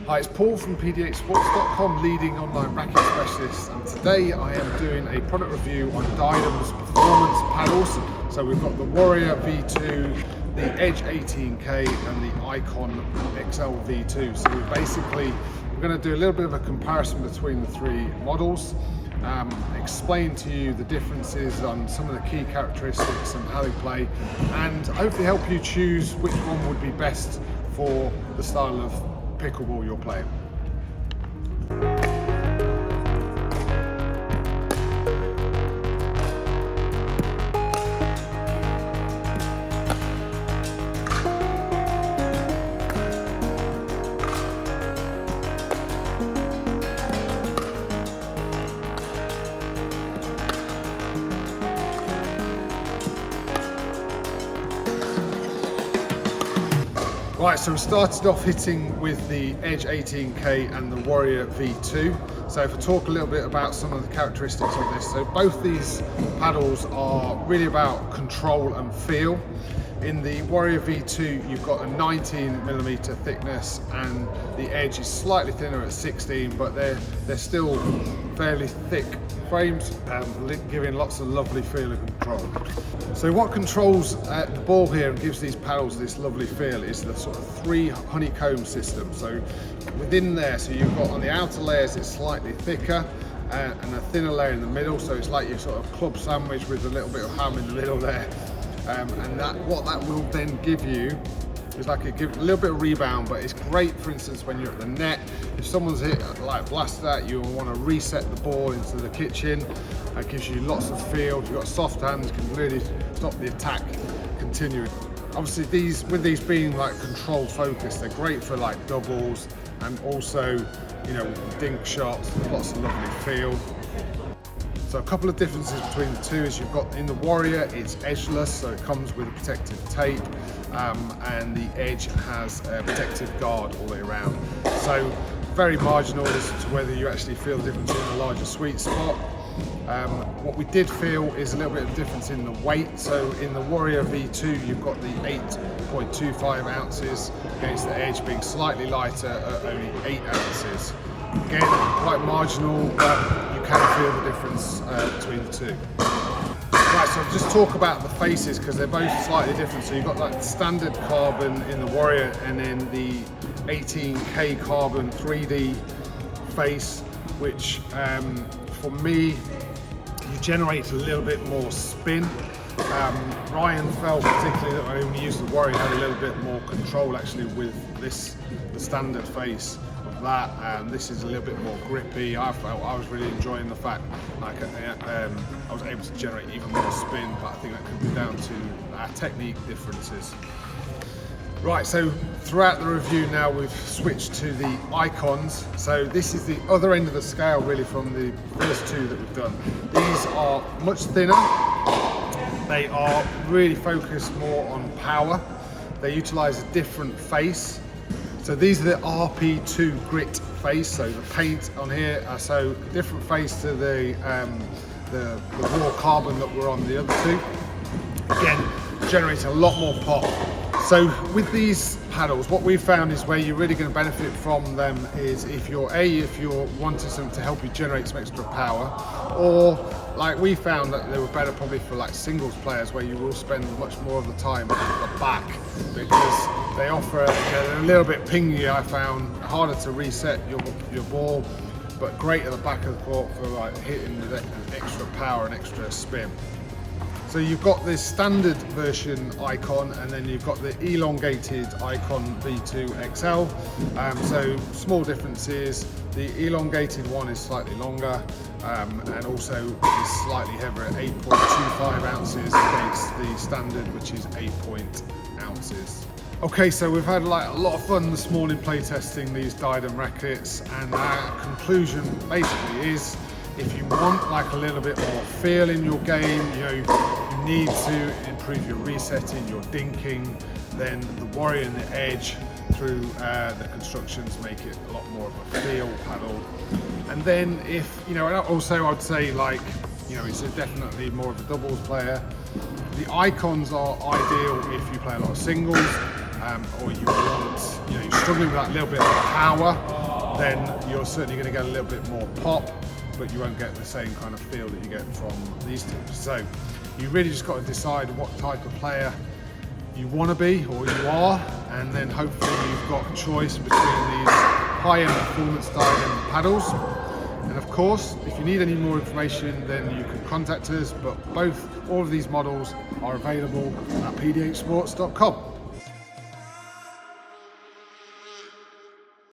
Hi, it's Paul from pdhsports.com, leading online racket specialist, and today I am doing a product review on Diadem's performance paddles. So we've got the Warrior V2, the Edge 18K and the Icon XL V2. So we're going to do a little bit of a comparison between the three models, explain to you the differences on some of the key characteristics and how they play, and hopefully help you choose which one would be best for the style of pickleball you're playing. Right, so we started off hitting with the Edge 18K and the Warrior V2. So if I talk a little bit about some of the characteristics of this, so both these paddles are really about control and feel. In the Warrior V2, you've got a 19mm thickness, and the Edge is slightly thinner at 16, but they're still fairly thick frames, giving lots of lovely feel and control. So what controls the ball here and gives these paddles this lovely feel is the sort of 3 honeycomb system. So within there, so you've got on the outer layers it's slightly thicker, and a thinner layer in the middle, so it's like your sort of club sandwich with a little bit of ham in the middle there. And what that will then give you is like a little bit of rebound, but it's great, for instance, when you're at the net. If someone's blasted at you and want to reset the ball into the kitchen, it gives you lots of feel. If you've got soft hands, can really stop the attack continuing. Obviously, with these being like control focused, they're great for like doubles and also, you know, dink shots. Lots of lovely feel. So a couple of differences between the two is you've got in the Warrior, it's edgeless, so it comes with a protective tape, and the Edge has a protective guard all the way around. So very marginal as to whether you actually feel the difference in the larger sweet spot. What we did feel is a little bit of difference in the weight. So in the Warrior V2, you've got the 8.25 ounces against the Edge being slightly lighter at only 8 ounces. Again, quite marginal, but you can feel the difference between the two. Right, so I'll just talk about the faces because they're both slightly different. So you've got like standard carbon in the Warrior, and then the 18K carbon 3D face, which for me, you generate a little bit more spin. Ryan felt particularly that when we used the Warrior had a little bit more control actually with the standard face of that, and this is a little bit more grippy. I felt I was really enjoying the fact like I was able to generate even more spin, but I think that could be down to our technique differences. Right, so throughout the review now we've switched to the Icons. So this is the other end of the scale really from the first two that we've done. These are much thinner. They are really focused more on power. They utilize a different face. So these are the RP2 grit face. So the paint on here are so different face to the raw carbon that were on the other two. Again, generates a lot more pop. So with these paddles, what we've found is where you're really going to benefit from them is if you're wanting something to help you generate some extra power, or like we found that they were better probably for like singles players where you will spend much more of the time at the back because they offer, they're a little bit pingy. I found harder to reset your ball, but great at the back of the court for like hitting with extra power and extra spin. So you've got this standard version Icon, and then you've got the elongated Icon V2 XL. So small differences. The elongated one is slightly longer, and also is slightly heavier at 8.25 ounces against the standard, which is 8 ounces. Okay, so we've had like a lot of fun this morning playtesting these Diadem rackets, and our conclusion basically is, if you want like a little bit more feel in your game, you need to improve your resetting, your dinking, then the Warrior and the Edge through the constructions make it a lot more of a feel paddle. And then if, and also I'd say like, it's definitely more of a doubles player. The Icons are ideal if you play a lot of singles, or you want, you're struggling with that little bit of power. then you're certainly going to get a little bit more pop, but you won't get the same kind of feel that you get from these two. So you really just got to decide what type of player you want to be, or you are, and then hopefully you've got a choice between these high-end performance Diadem paddles. And of course, if you need any more information, then you can contact us, but all of these models are available at pdhsports.com.